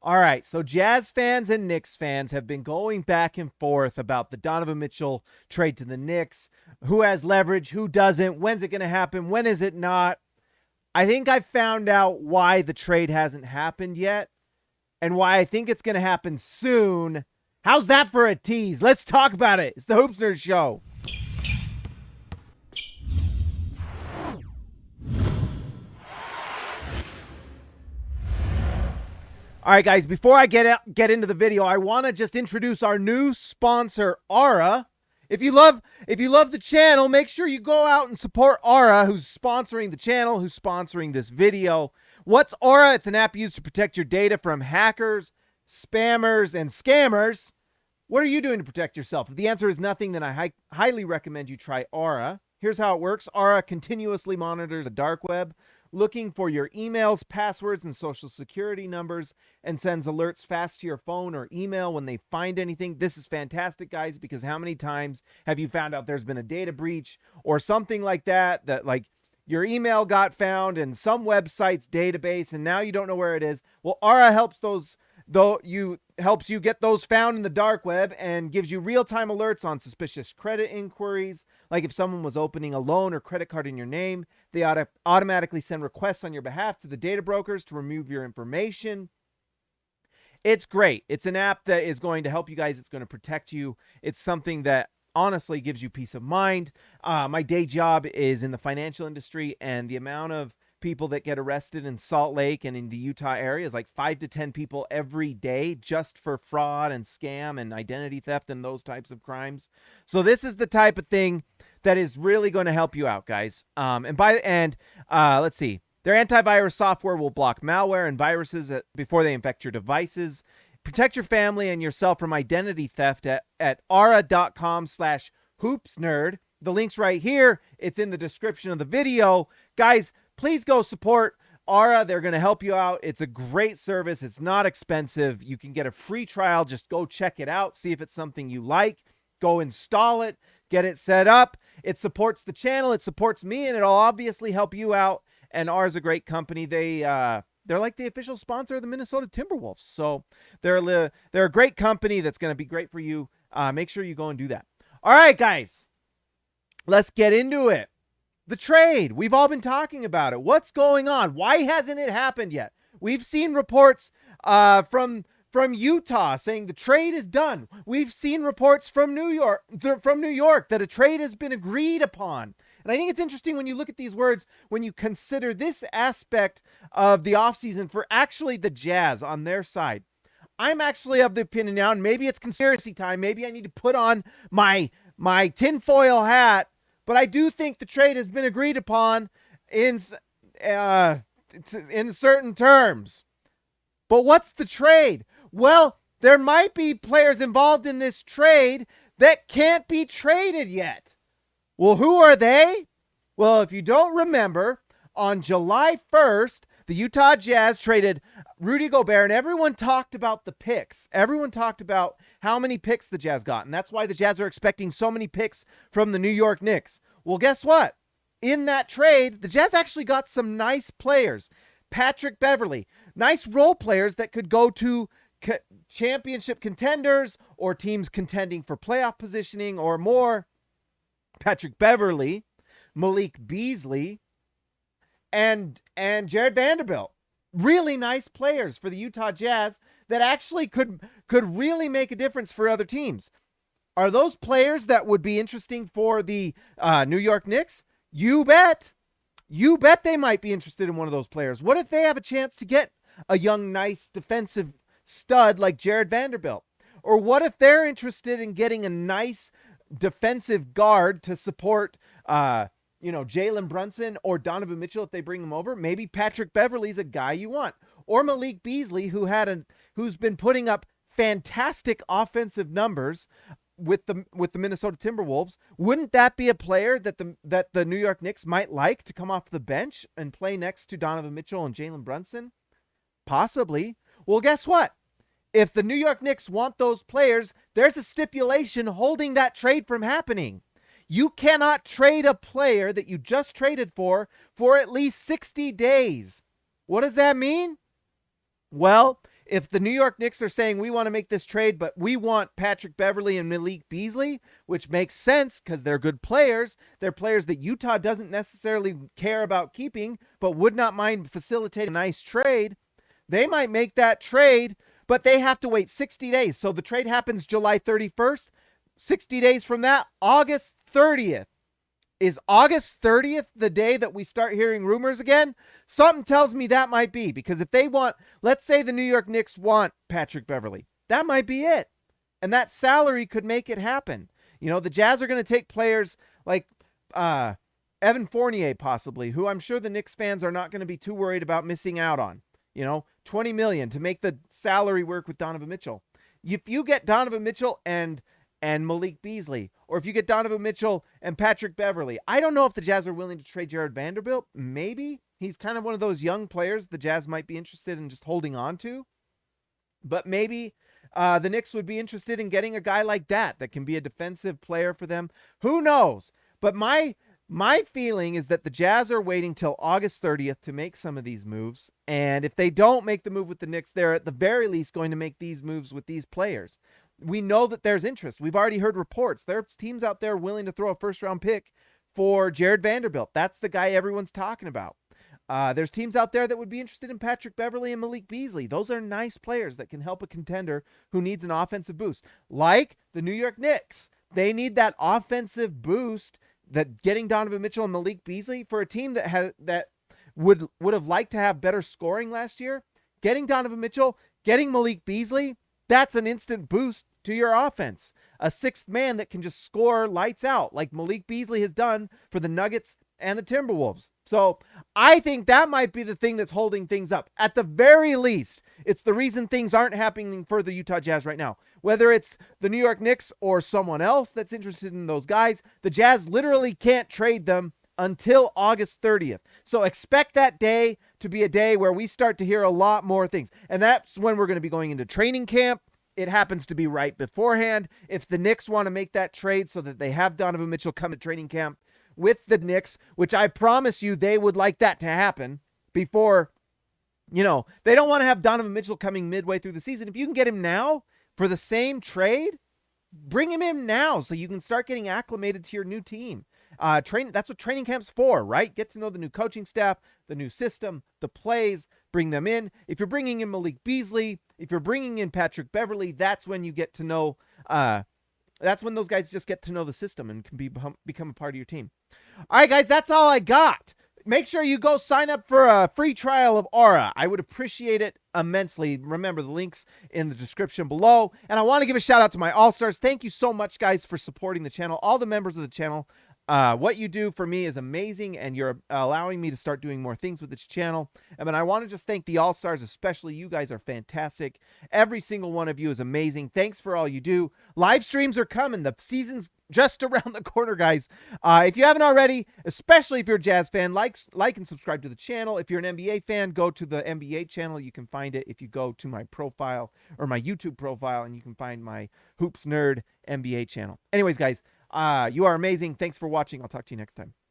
All right, so Jazz fans and Knicks fans have been going back and forth about the Donovan Mitchell trade to the Knicks. Who has leverage? Who doesn't? When's it going to happen? When is it not? I think I found out why the trade hasn't happened yet and why I think it's going to happen soon. How's that for a tease? Let's talk about it. It's the Hoops Nerd Show. All right, guys, before I get into the video, I want to just introduce our new sponsor, Aura. If you love the channel, make sure you go out and support Aura, who's sponsoring the channel, who's sponsoring this video. What's Aura? It's an app used to protect your data from hackers, spammers, and scammers. What are you doing to protect yourself? If the answer is nothing, then I highly recommend you try Aura. Here's how it works. Aura continuously monitors the dark web, looking for your emails, passwords, and social security numbers, and sends alerts fast to your phone or email when they find anything. This is fantastic, guys, because how many times have you found out there's been a data breach or something like that like your email got found in some website's database and now you don't know where it is? Well, Aura helps you get those found in the dark web and gives you real-time alerts on suspicious credit inquiries. Like if someone was opening a loan or credit card in your name, they automatically send requests on your behalf to the data brokers to remove your information. It's great. It's an app that is going to help you guys. It's going to protect you. It's something that honestly gives you peace of mind. My day job is in the financial industry, and the amount of people that get arrested in Salt Lake and in the Utah area is like 5 to 10 people every day just for fraud and scam and identity theft and those types of crimes. So this is the type of thing that is really going to help you out, guys. Let's see. Their antivirus software will block malware and viruses before they infect your devices. Protect your family and yourself from identity theft at aura.com/hoopsnerd. The link's right here. It's in the description of the video. Guys, please go support Aura. They're going to help you out. It's a great service. It's not expensive. You can get a free trial. Just go check it out. See if it's something you like. Go install it. Get it set up. It supports the channel. It supports me, and it'll obviously help you out. And Aura's a great company. They're like the official sponsor of the Minnesota Timberwolves. So they're a great company that's going to be great for you. Make sure you go and do that. All right, guys. Let's get into it. The trade. We've all been talking about it. What's going on? Why hasn't it happened yet? We've seen reports from Utah saying the trade is done. We've seen reports from New York that a trade has been agreed upon. And I think it's interesting when you look at these words, when you consider this aspect of the offseason for actually the Jazz on their side. I'm actually of the opinion now, and maybe it's conspiracy time. Maybe I need to put on my tinfoil hat. But I do think the trade has been agreed upon in certain terms. But what's the trade? Well, there might be players involved in this trade that can't be traded yet. Well, who are they? Well, if you don't remember, on July 1st, the Utah Jazz traded Rudy Gobert, and everyone talked about the picks. Everyone talked about how many picks the Jazz got, and that's why the Jazz are expecting so many picks from the New York Knicks. Well, guess what? In that trade, the Jazz actually got some nice players. Patrick Beverley, nice role players that could go to championship contenders or teams contending for playoff positioning or more. Patrick Beverley, Malik Beasley, and Jared Vanderbilt. Really nice players for the Utah Jazz that actually could really make a difference for other teams. Are those players that would be interesting for the New York Knicks? You bet. You bet they might be interested in one of those players. What if they have a chance to get a young, nice defensive stud like Jared Vanderbilt? Or what if they're interested in getting a nice defensive guard to support Jalen Brunson or Donovan Mitchell if they bring him over? Maybe Patrick Beverley's a guy you want. Or Malik Beasley, who's been putting up fantastic offensive numbers with the Minnesota Timberwolves. Wouldn't that be a player that the New York Knicks might like to come off the bench and play next to Donovan Mitchell and Jalen Brunson? Possibly. Well, guess what? If the New York Knicks want those players, there's a stipulation holding that trade from happening. You cannot trade a player that you just traded for at least 60 days. What does that mean? Well, if the New York Knicks are saying we want to make this trade, but we want Patrick Beverley and Malik Beasley, which makes sense because they're good players. They're players that Utah doesn't necessarily care about keeping, but would not mind facilitating a nice trade. They might make that trade, but they have to wait 60 days. So the trade happens July 31st. 60 days from that, August 30th. Is August 30th the day that we start hearing rumors again? Something tells me that might be, because if they want, let's say the New York Knicks want Patrick Beverley, that might be it. And that salary could make it happen. You know, the Jazz are going to take players like Evan Fournier possibly, who I'm sure the Knicks fans are not going to be too worried about missing out on. You know, $20 million to make the salary work with Donovan Mitchell. If you get Donovan Mitchell and Malik Beasley, or if you get Donovan Mitchell and Patrick Beverley. I don't know if the Jazz are willing to trade Jared Vanderbilt. Maybe. He's kind of one of those young players the Jazz might be interested in just holding on to. But maybe the Knicks would be interested in getting a guy like that can be a defensive player for them. Who knows? But my feeling is that the Jazz are waiting till August 30th to make some of these moves. And if they don't make the move with the Knicks, they're at the very least going to make these moves with these players. We know that there's interest. We've already heard reports. There's teams out there willing to throw a first-round pick for Jared Vanderbilt. That's the guy everyone's talking about. There's teams out there that would be interested in Patrick Beverley and Malik Beasley. Those are nice players that can help a contender who needs an offensive boost. Like the New York Knicks. They need that offensive boost, that getting Donovan Mitchell and Malik Beasley for a team that would have liked to have better scoring last year. Getting Donovan Mitchell, getting Malik Beasley, that's an instant boost to your offense. A sixth man that can just score lights out like Malik Beasley has done for the Nuggets and the Timberwolves. So I think that might be the thing that's holding things up. At the very least, it's the reason things aren't happening for the Utah Jazz right now. Whether it's the New York Knicks or someone else that's interested in those guys, the Jazz literally can't trade them until August 30th. So expect that day to be a day where we start to hear a lot more things. And that's when we're going to be going into training camp. It happens to be right beforehand. If the Knicks want to make that trade so that they have Donovan Mitchell come to training camp with the Knicks, which I promise you they would like that to happen before, they don't want to have Donovan Mitchell coming midway through the season. If you can get him now for the same trade, bring him in now so you can start getting acclimated to your new team. That's what training camp's for, right? Get to know the new coaching staff, the new system, the plays, bring them in. If you're bringing in Malik Beasley, if you're bringing in Patrick Beverley, that's when you get to know, that's when those guys just get to know the system and can become a part of your team. All right, guys, that's all I got. Make sure you go sign up for a free trial of Aura. I would appreciate it immensely. Remember, the link's in the description below. And I want to give a shout out to my All-Stars. Thank you so much, guys, for supporting the channel. All the members of the channel. What you do for me is amazing, and you're allowing me to start doing more things with this channel. And I want to just thank the All-Stars, especially you guys are fantastic. Every single one of you is amazing. Thanks for all you do. Live streams are coming. The season's just around the corner, guys. If you haven't already, especially if you're a Jazz fan, like and subscribe to the channel. If you're an NBA fan, go to the NBA channel. You can find it if you go to my profile or my YouTube profile, and you can find my Hoops Nerd NBA channel. Anyways, guys, you are amazing. Thanks for watching. I'll talk to you next time.